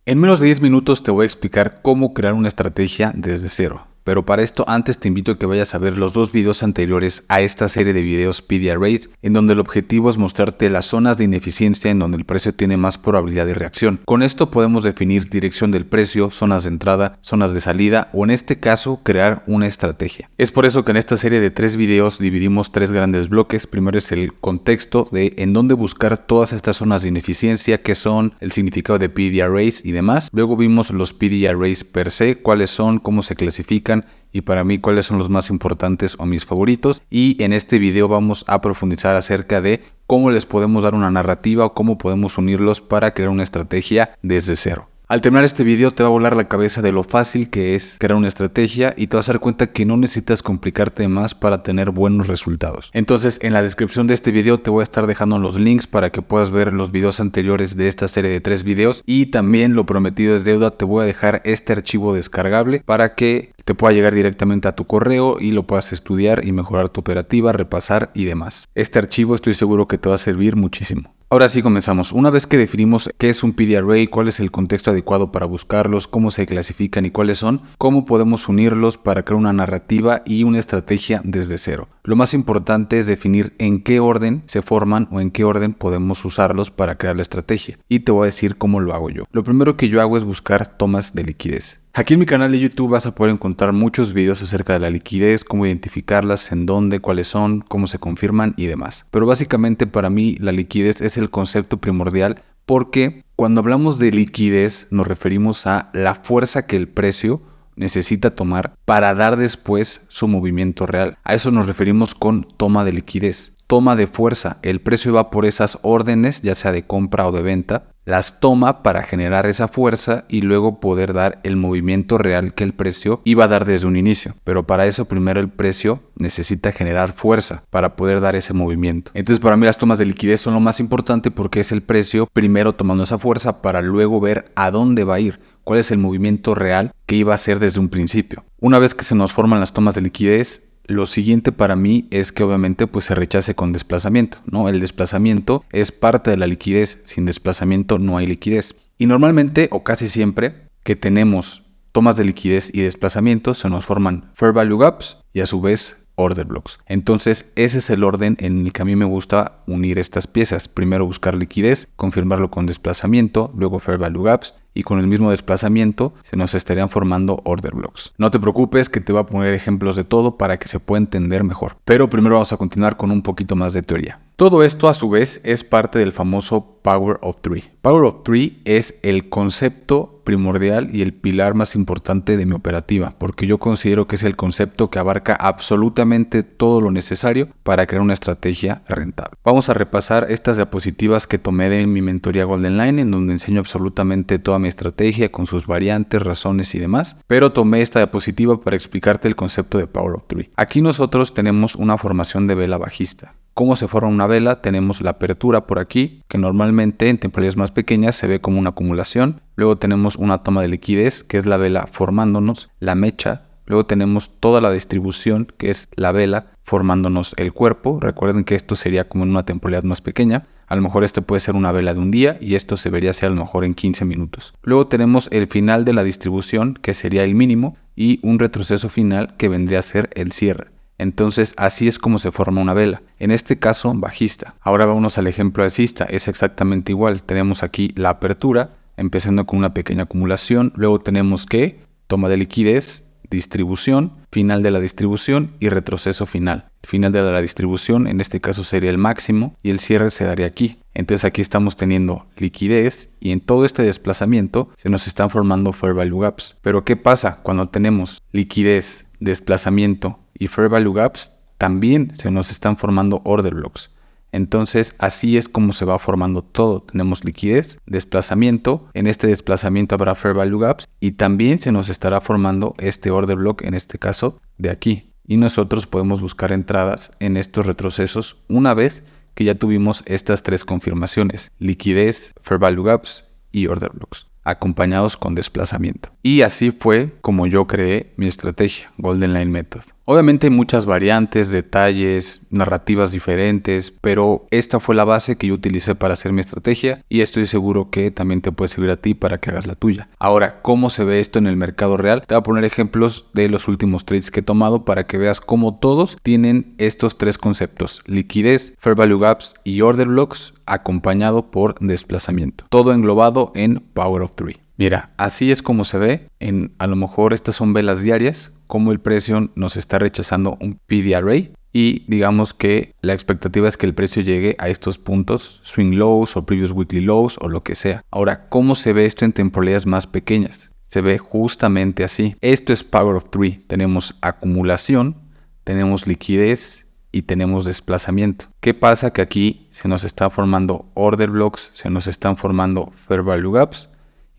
En menos de 10 minutos te voy a explicar cómo crear una estrategia desde cero. Pero para esto antes te invito a que vayas a ver los dos videos anteriores a esta serie de videos PD Arrays, en donde el objetivo es mostrarte las zonas de ineficiencia en donde el precio tiene más probabilidad de reacción. Con esto podemos definir dirección del precio, zonas de entrada, zonas de salida o en este caso crear una estrategia. Es por eso que en esta serie de 3 videos dividimos 3 grandes bloques. Primero es el contexto de en dónde buscar todas estas zonas de ineficiencia, qué son, el significado de PD Arrays y demás. Luego vimos los PD Arrays per se, cuáles son, cómo se clasifican y para mí cuáles son los más importantes o mis favoritos, y en este video vamos a profundizar acerca de cómo les podemos dar una narrativa o cómo podemos unirlos para crear una estrategia desde cero. Al terminar este video te va a volar la cabeza de lo fácil que es crear una estrategia y te vas a dar cuenta que no necesitas complicarte más para tener buenos resultados. Entonces en la descripción de este video te voy a estar dejando los links para que puedas ver los videos anteriores de esta serie de 3 videos, y también lo prometido es deuda, te voy a dejar este archivo descargable para que te pueda llegar directamente a tu correo y lo puedas estudiar y mejorar tu operativa, repasar y demás. Este archivo estoy seguro que te va a servir muchísimo. Ahora sí comenzamos. Una vez que definimos qué es un PD Array, cuál es el contexto adecuado para buscarlos, cómo se clasifican y cuáles son, cómo podemos unirlos para crear una narrativa y una estrategia desde cero. Lo más importante es definir en qué orden se forman o en qué orden podemos usarlos para crear la estrategia. Y te voy a decir cómo lo hago yo. Lo primero que yo hago es buscar tomas de liquidez. Aquí en mi canal de YouTube vas a poder encontrar muchos videos acerca de la liquidez, cómo identificarlas, en dónde, cuáles son, cómo se confirman y demás. Pero básicamente para mí la liquidez es el concepto primordial, porque cuando hablamos de liquidez nos referimos a la fuerza que el precio necesita tomar para dar después su movimiento real. A eso nos referimos con toma de liquidez. Toma de fuerza. El precio va por esas órdenes, ya sea de compra o de venta, las toma para generar esa fuerza y luego poder dar el movimiento real que el precio iba a dar desde un inicio. Pero para eso primero el precio necesita generar fuerza para poder dar ese movimiento. Entonces para mí las tomas de liquidez son lo más importante, porque es el precio primero tomando esa fuerza para luego ver a dónde va a ir, cuál es el movimiento real que iba a hacer desde un principio. Una vez que se nos forman las tomas de liquidez, lo siguiente para mí es que obviamente pues se rechace con desplazamiento, ¿no? El desplazamiento es parte de la liquidez. Sin desplazamiento no hay liquidez. Y normalmente o casi siempre que tenemos tomas de liquidez y desplazamiento se nos forman Fair Value Gaps y a su vez Order Blocks. Entonces ese es el orden en el que a mí me gusta unir estas piezas. Primero buscar liquidez, confirmarlo con desplazamiento, luego Fair Value Gaps, y con el mismo desplazamiento se nos estarían formando Order Blocks. No te preocupes que te voy a poner ejemplos de todo para que se pueda entender mejor. Pero primero vamos a continuar con un poquito más de teoría. Todo esto a su vez es parte del famoso Power of Three. Power of Three es el concepto primordial y el pilar más importante de mi operativa, porque yo considero que es el concepto que abarca absolutamente todo lo necesario para crear una estrategia rentable. Vamos a repasar estas diapositivas que tomé de mi mentoría Golden Line, en donde enseño absolutamente toda mi estrategia con sus variantes, razones y demás, pero tomé esta diapositiva para explicarte el concepto de Power of Three. Aquí nosotros tenemos una formación de vela bajista. ¿Cómo se forma una vela? Tenemos la apertura por aquí, que normalmente en temporalidades más pequeñas se ve como una acumulación. Luego tenemos una toma de liquidez, que es la vela formándonos la mecha. Luego tenemos toda la distribución, que es la vela formándonos el cuerpo. Recuerden que esto sería como en una temporalidad más pequeña. A lo mejor este puede ser una vela de un día y esto se vería así a lo mejor en 15 minutos. Luego tenemos el final de la distribución, que sería el mínimo, y un retroceso final que vendría a ser el cierre. Entonces así es como se forma una vela, en este caso bajista. Ahora vámonos al ejemplo alcista, es exactamente igual. Tenemos aquí la apertura, empezando con una pequeña acumulación, luego tenemos que toma de liquidez, distribución, final de la distribución y retroceso final. El final de la distribución en este caso sería el máximo y el cierre se daría aquí. Entonces aquí estamos teniendo liquidez y en todo este desplazamiento se nos están formando Fair Value Gaps. Pero ¿qué pasa cuando tenemos liquidez, desplazamiento y Fair Value Gaps? También se nos están formando Order Blocks. Entonces así es como se va formando todo. Tenemos liquidez, desplazamiento, en este desplazamiento habrá Fair Value Gaps y también se nos estará formando este Order Block, en este caso de aquí. Y nosotros podemos buscar entradas en estos retrocesos una vez que ya tuvimos estas 3 confirmaciones: liquidez, Fair Value Gaps y Order Blocks, acompañados con desplazamiento. Y así fue como yo creé mi estrategia, Golden Line Method. Obviamente hay muchas variantes, detalles, narrativas diferentes, pero esta fue la base que yo utilicé para hacer mi estrategia y estoy seguro que también te puede servir a ti para que hagas la tuya. Ahora, ¿cómo se ve esto en el mercado real? Te voy a poner ejemplos de los últimos trades que he tomado para que veas cómo todos tienen estos tres conceptos: liquidez, fair value gaps y order blocks, acompañado por desplazamiento. Todo englobado en Power of Three. Mira, así es como se ve a lo mejor estas son velas diarias, como el precio nos está rechazando un PD array y digamos que la expectativa es que el precio llegue a estos puntos, swing lows o previous weekly lows o lo que sea. Ahora, ¿cómo se ve esto en temporalidades más pequeñas? Se ve justamente así. Esto es Power of Three. Tenemos acumulación, tenemos liquidez y tenemos desplazamiento. ¿Qué pasa? Que aquí se nos están formando order blocks, se nos están formando fair value gaps.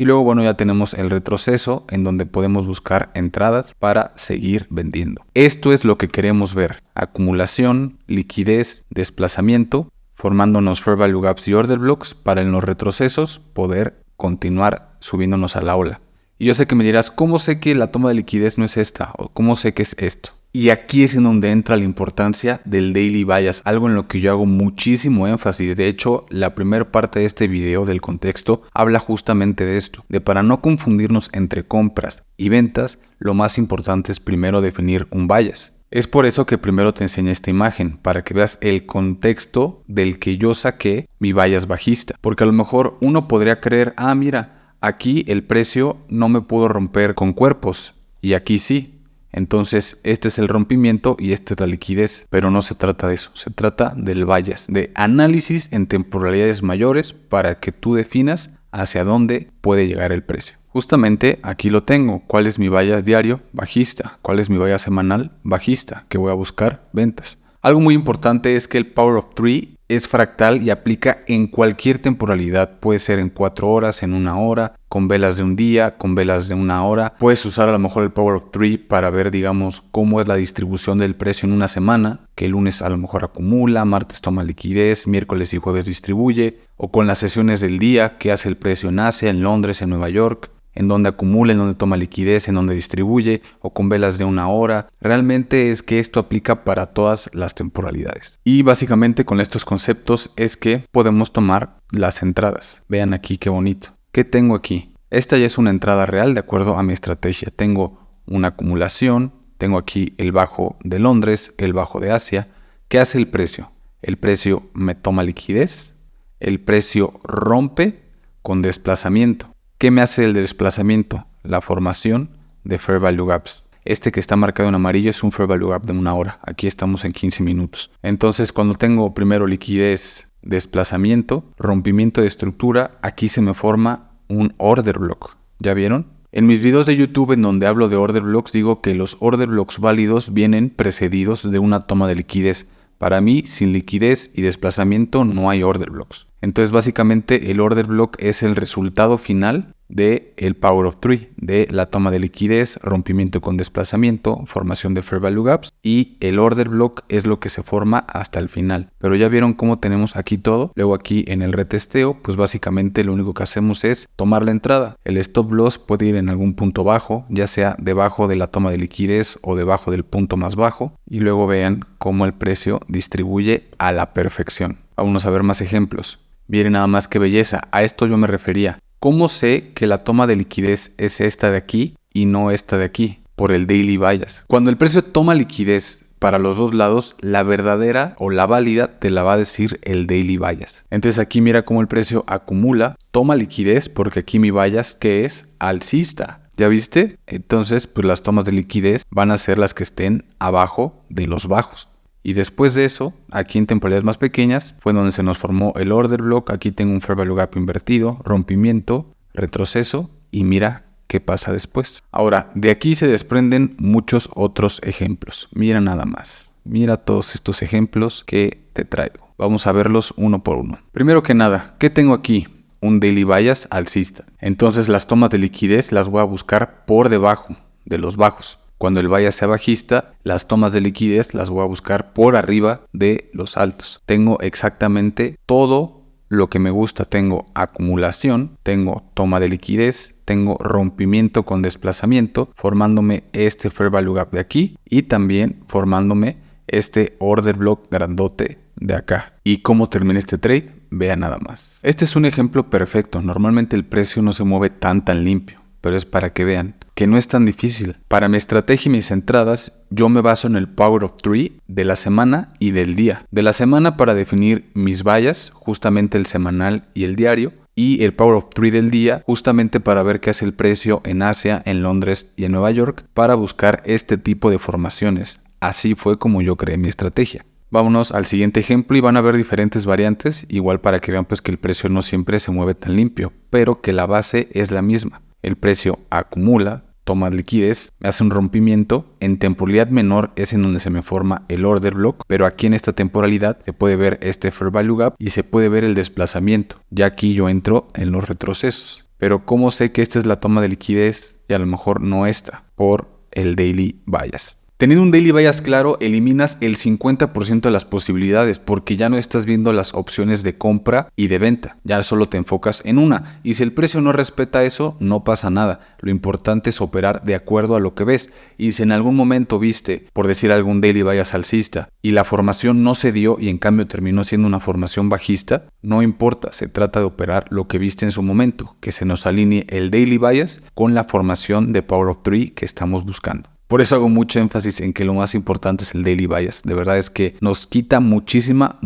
Y luego, bueno, ya tenemos el retroceso en donde podemos buscar entradas para seguir vendiendo. Esto es lo que queremos ver. Acumulación, liquidez, desplazamiento, formándonos fair value gaps y order blocks para en los retrocesos poder continuar subiéndonos a la ola. Y yo sé que me dirás, ¿cómo sé que la toma de liquidez no es esta? ¿O cómo sé que es esto? Y aquí es en donde entra la importancia del daily bias, algo en lo que yo hago muchísimo énfasis. De hecho, la primera parte de este video del contexto habla justamente de esto, de para no confundirnos entre compras y ventas, lo más importante es primero definir un bias. Es por eso que primero te enseñé esta imagen, para que veas el contexto del que yo saqué mi bias bajista. Porque a lo mejor uno podría creer, mira, aquí el precio no me pudo romper con cuerpos y aquí sí. Entonces este es el rompimiento y esta es la liquidez, pero no se trata de eso, se trata del bias, de análisis en temporalidades mayores para que tú definas hacia dónde puede llegar el precio. Justamente aquí lo tengo. ¿Cuál es mi bias diario? Bajista. ¿Cuál es mi bias semanal? Bajista, que voy a buscar ventas. Algo muy importante es que el Power of Three es fractal y aplica en cualquier temporalidad. Puede ser en 4 horas, en 1 hora, con velas de un día, con velas de 1 hora. Puedes usar a lo mejor el Power of Three para ver, digamos, cómo es la distribución del precio en una semana, que el lunes a lo mejor acumula, martes toma liquidez, miércoles y jueves distribuye, o con las sesiones del día, qué hace el precio en Asia, en Londres, en Nueva York, en donde acumula, en donde toma liquidez, en donde distribuye, o con velas de 1 hora. Realmente es que esto aplica para todas las temporalidades. Y básicamente con estos conceptos es que podemos tomar las entradas. Vean aquí qué bonito. ¿Qué tengo aquí? Esta ya es una entrada real de acuerdo a mi estrategia. Tengo una acumulación, tengo aquí el bajo de Londres, el bajo de Asia. ¿Qué hace el precio? El precio me toma liquidez, el precio rompe con desplazamiento. ¿Qué me hace el desplazamiento? La formación de fair value gaps. Este que está marcado en amarillo es un fair value gap de 1 hora. Aquí estamos en 15 minutos. Entonces, cuando tengo primero liquidez, desplazamiento, rompimiento de estructura, aquí se me forma un order block. ¿Ya vieron? En mis videos de YouTube en donde hablo de order blocks, digo que los order blocks válidos vienen precedidos de una toma de liquidez. Para mí, sin liquidez y desplazamiento no hay order blocks. Entonces, básicamente, el order block es el resultado final de el Power of Three, de la toma de liquidez, rompimiento con desplazamiento, formación de fair value gaps, y el order block es lo que se forma hasta el final. Pero ya vieron cómo tenemos aquí todo. Luego aquí en el retesteo, pues básicamente lo único que hacemos es tomar la entrada. El stop loss puede ir en algún punto bajo, ya sea debajo de la toma de liquidez o debajo del punto más bajo, y luego vean cómo el precio distribuye a la perfección. Vamos a ver más ejemplos. Miren nada más qué belleza, a esto yo me refería. ¿Cómo sé que la toma de liquidez es esta de aquí y no esta de aquí? Por el daily bias. Cuando el precio toma liquidez para los dos lados, la verdadera o la válida te la va a decir el daily bias. Entonces aquí mira cómo el precio acumula, toma liquidez porque aquí mi bias que es alcista. ¿Ya viste? Entonces pues las tomas de liquidez van a ser las que estén abajo de los bajos. Y después de eso, aquí en temporalidades más pequeñas, fue donde se nos formó el order block. Aquí tengo un fair value gap invertido, rompimiento, retroceso y mira qué pasa después. Ahora, de aquí se desprenden muchos otros ejemplos. Mira nada más. Mira todos estos ejemplos que te traigo. Vamos a verlos uno por uno. Primero que nada, ¿qué tengo aquí? Un daily bias alcista. Entonces las tomas de liquidez las voy a buscar por debajo de los bajos. Cuando el bias sea bajista, las tomas de liquidez las voy a buscar por arriba de los altos. Tengo exactamente todo lo que me gusta. Tengo acumulación, tengo toma de liquidez, tengo rompimiento con desplazamiento, formándome este Fair Value Gap de aquí y también formándome este Order Block grandote de acá. ¿Y cómo termina este trade? Vean nada más. Este es un ejemplo perfecto. Normalmente el precio no se mueve tan limpio, pero es para que vean que no es tan difícil. Para mi estrategia y mis entradas, yo me baso en el Power of 3 de la semana y del día. De la semana para definir mis vallas, justamente el semanal y el diario. Y el Power of 3 del día, justamente para ver qué hace el precio en Asia, en Londres y en Nueva York, para buscar este tipo de formaciones. Así fue como yo creé mi estrategia. Vámonos al siguiente ejemplo y van a ver diferentes variantes, igual para que vean pues que el precio no siempre se mueve tan limpio, pero que la base es la misma. El precio acumula, toma liquidez, me hace un rompimiento, en temporalidad menor es en donde se me forma el order block, pero aquí en esta temporalidad se puede ver este Fair Value Gap y se puede ver el desplazamiento. Ya aquí yo entro en los retrocesos. Pero ¿cómo sé que esta es la toma de liquidez y a lo mejor no esta? Por el Daily Bias. Teniendo un Daily Bias claro, eliminas el 50% de las posibilidades porque ya no estás viendo las opciones de compra y de venta. Ya solo te enfocas en una. Y si el precio no respeta eso, no pasa nada. Lo importante es operar de acuerdo a lo que ves. Y si en algún momento viste, por decir algún Daily Bias alcista, y la formación no se dio y en cambio terminó siendo una formación bajista, no importa. Se trata de operar lo que viste en su momento. Que se nos alinee el Daily Bias con la formación de Power of 3 que estamos buscando. Por eso hago mucho énfasis en que lo más importante es el Daily Bias. De verdad es que nos quita muchísima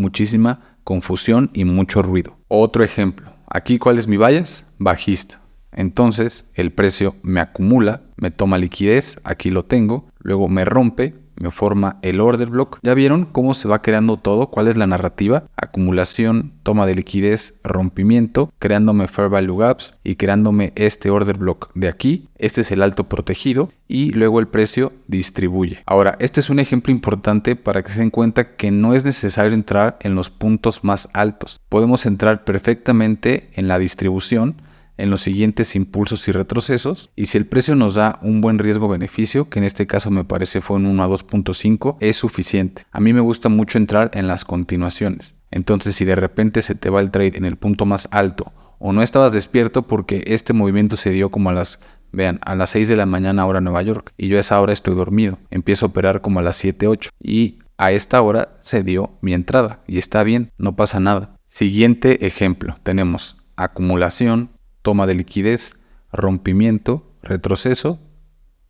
confusión y mucho ruido. Otro ejemplo. Aquí, ¿cuál es mi bias? Bajista. Entonces, el precio me acumula, me toma liquidez, aquí lo tengo, luego me rompe, me forma el order block. ¿Ya vieron cómo se va creando todo? ¿Cuál es la narrativa? Acumulación, toma de liquidez, rompimiento, creándome Fair Value Gaps y creándome este order block de aquí. Este es el alto protegido y luego el precio distribuye. Ahora, este es un ejemplo importante para que se den cuenta que no es necesario entrar en los puntos más altos. Podemos entrar perfectamente en la distribución, en los siguientes impulsos y retrocesos, y si el precio nos da un buen riesgo-beneficio, que en este caso me parece fue en 1 a 2.5, es suficiente. A mí me gusta mucho entrar en las continuaciones. Entonces, si de repente se te va el trade en el punto más alto, o no estabas despierto porque este movimiento se dio como a las 6 de la mañana hora Nueva York, y yo a esa hora estoy dormido, empiezo a operar como a las 7, 8, y a esta hora se dio mi entrada, y está bien, no pasa nada. Siguiente ejemplo, tenemos acumulación, toma de liquidez, rompimiento, retroceso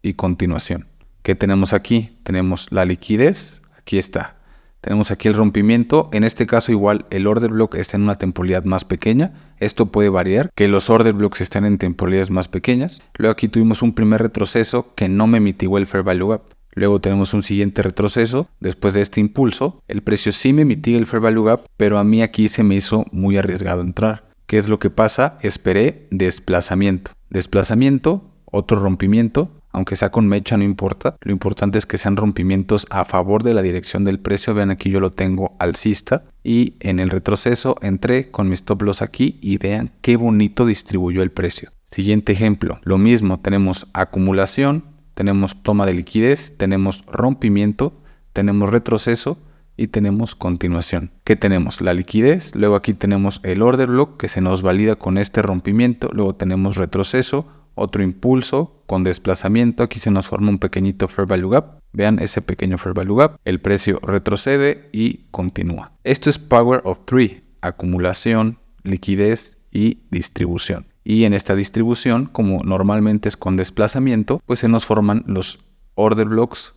y continuación. ¿Qué tenemos aquí? Tenemos la liquidez, aquí está. Tenemos aquí el rompimiento, en este caso igual el order block está en una temporalidad más pequeña. Esto puede variar, que los order blocks estén en temporalidades más pequeñas. Luego aquí tuvimos un primer retroceso que no me mitigó el Fair Value Gap. Luego tenemos un siguiente retroceso. Después de este impulso, el precio sí me mitiga el Fair Value Gap, pero a mí aquí se me hizo muy arriesgado entrar. ¿Qué es lo que pasa? Esperé desplazamiento. Desplazamiento, otro rompimiento, aunque sea con mecha no importa. Lo importante es que sean rompimientos a favor de la dirección del precio. Vean aquí yo lo tengo alcista y en el retroceso entré con mi stop loss aquí y vean qué bonito distribuyó el precio. Siguiente ejemplo, lo mismo, tenemos acumulación, tenemos toma de liquidez, tenemos rompimiento, tenemos retroceso y tenemos continuación. ¿Qué tenemos? La liquidez, luego aquí tenemos el order block que se nos valida con este rompimiento, luego tenemos retroceso, otro impulso con desplazamiento, aquí se nos forma un pequeñito Fair Value Gap, vean ese pequeño Fair Value Gap, el precio retrocede y continúa. Esto es Power of 3, acumulación, liquidez y distribución. Y en esta distribución, como normalmente es con desplazamiento, pues se nos forman los order blocks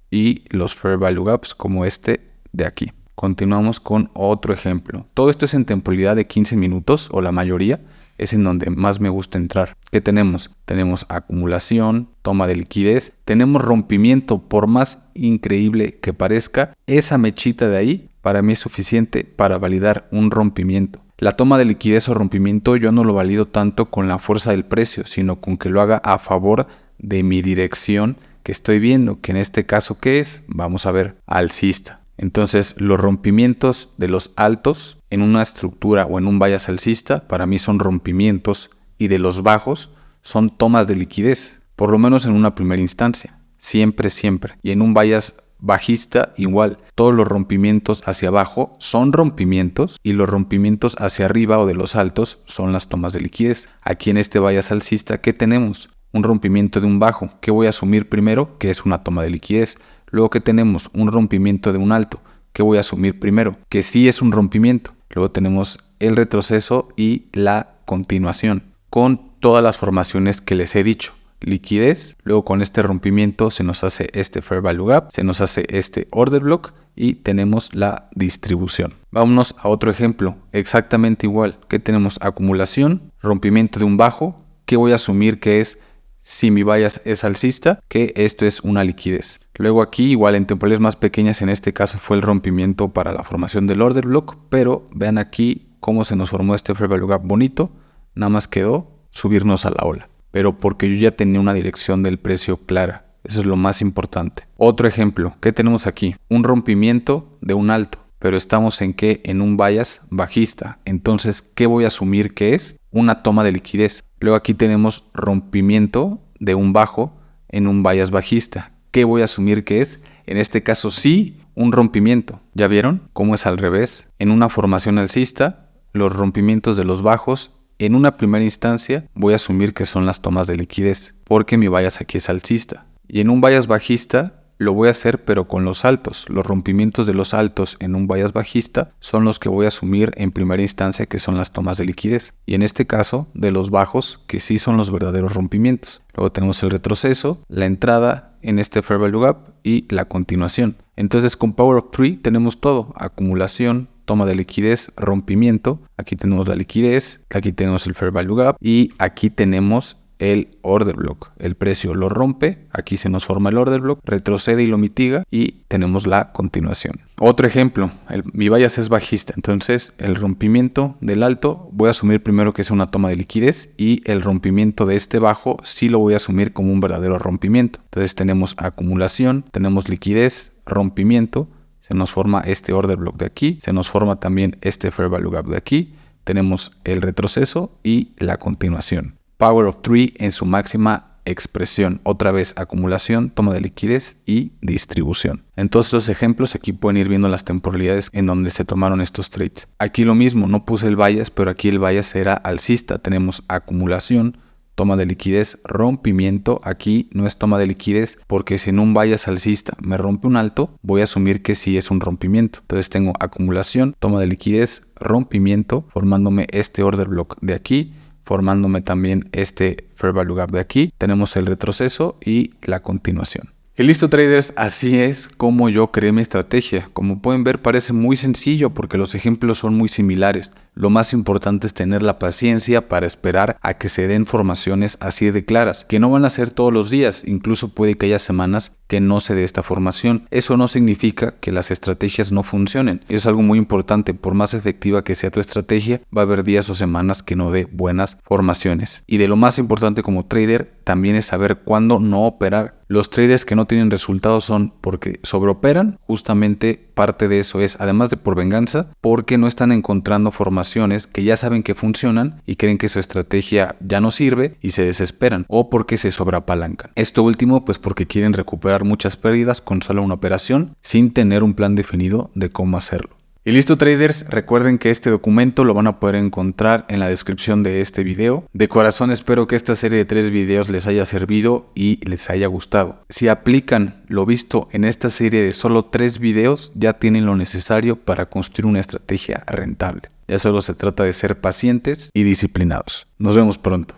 y los Fair Value Gaps como este de aquí. Continuamos con otro ejemplo. Todo esto es en temporalidad de 15 minutos o la mayoría es en donde más me gusta entrar. ¿Qué tenemos? Tenemos acumulación, toma de liquidez, tenemos rompimiento, por más increíble que parezca, esa mechita de ahí para mí es suficiente para validar un rompimiento. La toma de liquidez o rompimiento yo no lo valido tanto con la fuerza del precio, sino con que lo haga a favor de mi dirección que estoy viendo, que en este caso ¿qué es? Vamos a ver, alcista. Entonces los rompimientos de los altos en una estructura o en un bias alcista para mí son rompimientos y de los bajos son tomas de liquidez, por lo menos en una primera instancia, siempre. Y en un bias bajista igual. Todos los rompimientos hacia abajo son rompimientos y los rompimientos hacia arriba o de los altos son las tomas de liquidez. Aquí en este bias alcista, ¿qué tenemos? Un rompimiento de un bajo. ¿Qué voy a asumir primero? Que es una toma de liquidez. Luego que tenemos un rompimiento de un alto. ¿Qué voy a asumir primero? Que sí es un rompimiento. Luego tenemos el retroceso y la continuación con todas las formaciones que les he dicho. Liquidez, luego con este rompimiento se nos hace este Fair Value Gap, se nos hace este Order Block y tenemos la distribución. Vámonos a otro ejemplo, exactamente igual, que tenemos acumulación, rompimiento de un bajo, que voy a asumir que es, si mi bias es alcista, que esto es una liquidez. Luego aquí, igual en temporales más pequeñas, en este caso fue el rompimiento para la formación del Order Block, pero vean aquí cómo se nos formó este Fair Value Gap bonito, nada más quedó subirnos a la ola. Pero porque yo ya tenía una dirección del precio clara. Eso es lo más importante. Otro ejemplo, ¿qué tenemos aquí? Un rompimiento de un alto, pero estamos en ¿qué? En un bias bajista. Entonces, ¿qué voy a asumir que es? Una toma de liquidez. Luego aquí tenemos rompimiento de un bajo en un bias bajista. ¿Qué voy a asumir que es? En este caso sí, un rompimiento. ¿Ya vieron cómo es al revés? En una formación alcista, los rompimientos de los bajos en una primera instancia voy a asumir que son las tomas de liquidez, porque mi bias aquí es alcista. Y en un bias bajista lo voy a hacer pero con los altos. Los rompimientos de los altos en un bias bajista son los que voy a asumir en primera instancia que son las tomas de liquidez. Y en este caso de los bajos que sí son los verdaderos rompimientos. Luego tenemos el retroceso, la entrada en este Fair Value Gap y la continuación. Entonces con Power of 3 tenemos todo, acumulación, toma de liquidez, rompimiento, aquí tenemos la liquidez, aquí tenemos el Fair Value Gap y aquí tenemos el Order Block. El precio lo rompe, aquí se nos forma el Order Block, retrocede y lo mitiga y tenemos la continuación. Otro ejemplo, mi bias es bajista, entonces el rompimiento del alto voy a asumir primero que es una toma de liquidez y el rompimiento de este bajo sí lo voy a asumir como un verdadero rompimiento. Entonces tenemos acumulación, tenemos liquidez, rompimiento, se nos forma este Order Block de aquí, se nos forma también este Fair Value Gap de aquí, tenemos el retroceso y la continuación. Power of 3 en su máxima expresión, otra vez acumulación, toma de liquidez y distribución. En todos estos ejemplos aquí pueden ir viendo las temporalidades en donde se tomaron estos trades. Aquí lo mismo, no puse el bias, pero aquí el bias era alcista, tenemos acumulación, toma de liquidez, rompimiento. Aquí no es toma de liquidez porque si en un bias alcista me rompe un alto, voy a asumir que sí es un rompimiento. Entonces tengo acumulación, toma de liquidez, rompimiento, formándome este Order Block de aquí, formándome también este Fair Value Gap de aquí. Tenemos el retroceso y la continuación. Y listo, traders, así es como yo creé mi estrategia. Como pueden ver, parece muy sencillo porque los ejemplos son muy similares. Lo más importante es tener la paciencia para esperar a que se den formaciones así de claras, que no van a ser todos los días, incluso puede que haya semanas que no se dé esta formación. Eso no significa que las estrategias no funcionen. Es algo muy importante, por más efectiva que sea tu estrategia, va a haber días o semanas que no dé buenas formaciones. Y de lo más importante como trader, también es saber cuándo no operar. Los traders que no tienen resultados son porque sobreoperan, justamente parte de eso es, además de por venganza, porque no están encontrando formaciones que ya saben que funcionan y creen que su estrategia ya no sirve y se desesperan, o porque se sobreapalancan. Esto último pues porque quieren recuperar muchas pérdidas con solo una operación sin tener un plan definido de cómo hacerlo. Y listo, traders, recuerden que este documento lo van a poder encontrar en la descripción de este video. De corazón espero que esta serie de 3 videos les haya servido y les haya gustado. Si aplican lo visto en esta serie de solo 3 videos, ya tienen lo necesario para construir una estrategia rentable. Ya solo se trata de ser pacientes y disciplinados. Nos vemos pronto.